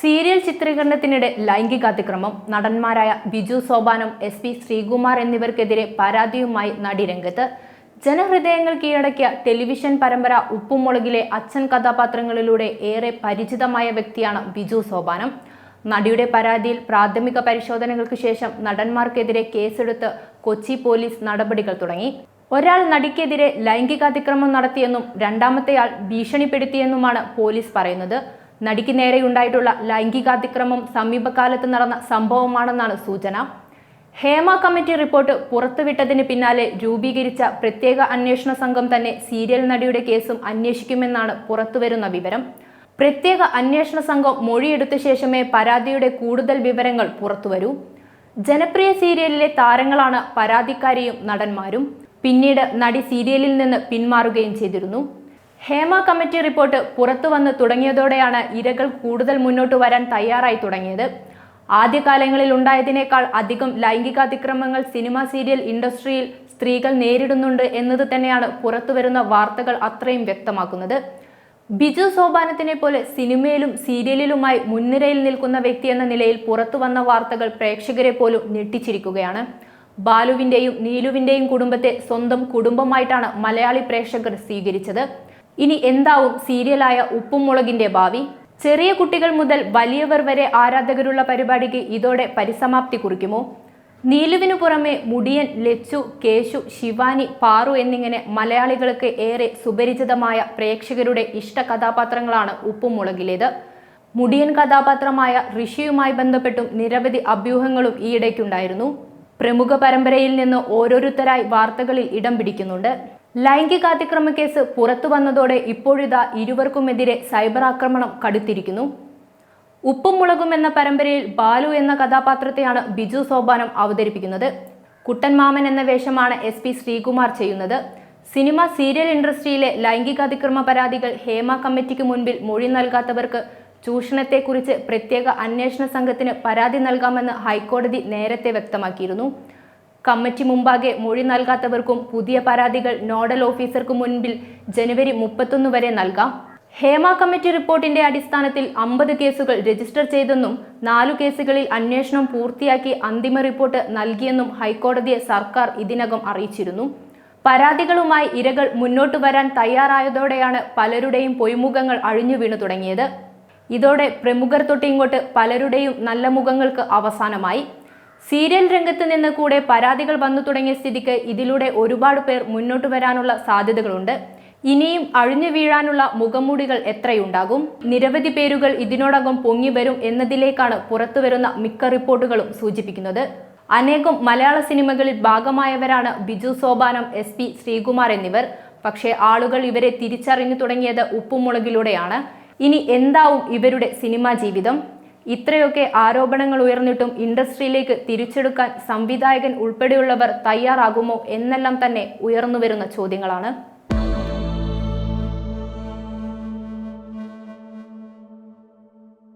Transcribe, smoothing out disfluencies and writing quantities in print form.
Serial ചിത്രീകരണത്തിനിടെ ലൈംഗികാതിക്രമം. നടന്മാരായ Biju Sopanam, SP Sreekumar എന്നിവർക്കെതിരെ പരാതിയുമായി നടി രംഗത്ത്. ജനഹൃദയങ്ങൾ കീഴടക്കിയ ടെലിവിഷൻ പരമ്പര ഉപ്പുമുളകിലെ അച്ഛൻ കഥാപാത്രങ്ങളിലൂടെ ഏറെ പരിചിതമായ വ്യക്തിയാണ് ബിജു സോപാനം. നടിയുടെ പരാതിയിൽ പ്രാഥമിക പരിശോധനകൾക്ക് ശേഷം നടന്മാർക്കെതിരെ കേസെടുത്ത് കൊച്ചി പോലീസ് നടപടികൾ തുടങ്ങി. ഒരാൾ നടിക്കെതിരെ ലൈംഗികാതിക്രമം നടത്തിയെന്നും രണ്ടാമത്തെയാൾ ഭീഷണിപ്പെടുത്തിയെന്നുമാണ് പോലീസ് പറയുന്നത്. നടിക്ക് നേരെയുണ്ടായിട്ടുള്ള ലൈംഗികാതിക്രമം സമീപകാലത്ത് നടന്ന സംഭവമാണെന്നാണ് സൂചന. ഹേമ കമ്മിറ്റി റിപ്പോർട്ട് പുറത്തുവിട്ടതിന് പിന്നാലെ രൂപീകരിച്ച പ്രത്യേക അന്വേഷണ സംഘം തന്നെ സീരിയൽ നടിയുടെ കേസും അന്വേഷിക്കുമെന്നാണ് പുറത്തുവരുന്ന വിവരം. പ്രത്യേക അന്വേഷണ സംഘം മൊഴിയെടുത്ത ശേഷമേ പരാതിയുടെ കൂടുതൽ വിവരങ്ങൾ പുറത്തുവരൂ. ജനപ്രിയ സീരിയലിലെ താരങ്ങളാണ് പരാതിക്കാരിയും നടന്മാരും. പിന്നീട് നടി സീരിയലിൽ നിന്ന് പിന്മാറുകയും ചെയ്തിരുന്നു. ഹേമ കമ്മിറ്റി റിപ്പോർട്ട് പുറത്തു വന്ന് തുടങ്ങിയതോടെയാണ് ഇരകൾ കൂടുതൽ മുന്നോട്ട് വരാൻ തയ്യാറായി തുടങ്ങിയത്. ആദ്യകാലങ്ങളിൽ ഉണ്ടായതിനേക്കാൾ അധികം ലൈംഗികാതിക്രമങ്ങൾ സിനിമ സീരിയൽ ഇൻഡസ്ട്രിയിൽ സ്ത്രീകൾ നേരിടുന്നുണ്ട് എന്നത് തന്നെയാണ് പുറത്തുവരുന്ന വാർത്തകൾ അത്രയും വ്യക്തമാക്കുന്നത്. ബിജു സോപാനത്തിനെ പോലെ സിനിമയിലും സീരിയലിലുമായി മുൻനിരയിൽ നിൽക്കുന്ന വ്യക്തി എന്ന നിലയിൽ പുറത്തു വന്ന വാർത്തകൾ പ്രേക്ഷകരെ പോലും ഞെട്ടിച്ചിരിക്കുകയാണ്. ബാലുവിന്റെയും നീലുവിന്റെയും കുടുംബത്തെ സ്വന്തം കുടുംബമായിട്ടാണ് മലയാളി പ്രേക്ഷകർ സ്വീകരിച്ചത്. ഇനി എന്താവും സീരിയലായ ഉപ്പുമുളകിന്റെ ഭാവി? ചെറിയ കുട്ടികൾ മുതൽ വലിയവർ വരെ ആരാധകരുള്ള പരിപാടിക്ക് ഇതോടെ പരിസമാപ്തി കുറിക്കുമോ? നീലുവിനു പുറമെ മുടിയൻ, ലച്ചു, കേശു, ശിവാനി, പാറു എന്നിങ്ങനെ മലയാളികൾക്ക് ഏറെ സുപരിചിതമായ പ്രേക്ഷകരുടെ ഇഷ്ട കഥാപാത്രങ്ങളാണ് ഉപ്പുമുളകിലേത്. മുടിയൻ കഥാപാത്രമായ ഋഷിയുമായി ബന്ധപ്പെട്ടും നിരവധി അഭ്യൂഹങ്ങളും ഈയിടയ്ക്കുണ്ടായിരുന്നു. പ്രമുഖ പരമ്പരയിൽ നിന്ന് ഓരോരുത്തരായി വാർത്തകളിൽ ഇടം പിടിക്കുന്നുണ്ട്. ലൈംഗികാതിക്രമ കേസ് പുറത്തു വന്നതോടെ ഇപ്പോഴിതാ ഇരുവർക്കുമെതിരെ സൈബർ ആക്രമണം കടുത്തിരിക്കുന്നു. ഉപ്പുമുളകും എന്ന പരമ്പരയിൽ ബാലു എന്ന കഥാപാത്രത്തെയാണ് ബിജു സോപാനം അവതരിപ്പിക്കുന്നത്. കുട്ടൻ മാമൻ എന്ന വേഷമാണ് SP ശ്രീകുമാർ ചെയ്യുന്നത്. സിനിമ സീരിയൽ ഇൻഡസ്ട്രിയിലെ ലൈംഗികാതിക്രമ പരാതികൾ ഹേമ കമ്മിറ്റിക്ക് മുൻപിൽ മൊഴി നൽകാത്തവർക്ക് ചൂഷണത്തെക്കുറിച്ച് പ്രത്യേക അന്വേഷണ സംഘത്തിന് പരാതി നൽകാമെന്ന് ഹൈക്കോടതി നേരത്തെ വ്യക്തമാക്കിയിരുന്നു. കമ്മിറ്റി മുമ്പാകെ മൊഴി നൽകാത്തവർക്കും പുതിയ പരാതികൾ നോഡൽ ഓഫീസർക്ക് മുൻപിൽ ജനുവരി 31 വരെ നൽകാം. ഹേമ കമ്മിറ്റി റിപ്പോർട്ടിന്റെ അടിസ്ഥാനത്തിൽ 50 കേസുകൾ രജിസ്റ്റർ ചെയ്തെന്നും 4 കേസുകളിൽ അന്വേഷണം പൂർത്തിയാക്കി അന്തിമ റിപ്പോർട്ട് നൽകിയെന്നും ഹൈക്കോടതിയെ സർക്കാർ ഇതിനകം അറിയിച്ചിരുന്നു. പരാതികളുമായി ഇരകൾ മുന്നോട്ട് വരാൻ തയ്യാറായതോടെയാണ് പലരുടെയും പൊയ്മുഖങ്ങൾ അഴിഞ്ഞു വീണു തുടങ്ങിയത്. ഇതോടെ പ്രമുഖർ തൊട്ടിങ്ങോട്ട് പലരുടെയും നല്ല മുഖങ്ങൾക്ക് അവസാനമായി. സീരിയൽ രംഗത്ത് നിന്ന് കൂടെ പരാതികൾ വന്നു തുടങ്ങിയ സ്ഥിതിക്ക് ഇതിലൂടെ ഒരുപാട് പേർ മുന്നോട്ട് വരാനുള്ള സാധ്യതകളുണ്ട്. ഇനിയും അഴിഞ്ഞു വീഴാനുള്ള മുഖംമൂടികൾ എത്രയുണ്ടാകും? നിരവധി പേരുകൾ ഇതിനോടകം പൊങ്ങി വരും എന്നതിലേക്കാണ് പുറത്തുവരുന്ന മിക്ക റിപ്പോർട്ടുകളും സൂചിപ്പിക്കുന്നത്. അനേകം മലയാള സിനിമകളിൽ ഭാഗമായവരാണ് ബിജു സോപാനം, SP ശ്രീകുമാർ എന്നിവർ. പക്ഷേ ആളുകൾ ഇവരെ തിരിച്ചറിഞ്ഞു തുടങ്ങിയത് ഉപ്പുമുളകിലൂടെയാണ്. ഇനി എന്താവും ഇവരുടെ സിനിമാ ജീവിതം? ഇത്രയൊക്കെ ആരോപണങ്ങൾ ഉയർന്നിട്ടും ഇൻഡസ്ട്രിയിലേക്ക് തിരിച്ചെടുക്കാൻ സംവിധായകൻ ഉൾപ്പെടെയുള്ളവർ തയ്യാറാകുമോ എന്നെല്ലാം തന്നെ ഉയർന്നുവരുന്ന ചോദ്യങ്ങളാണ്.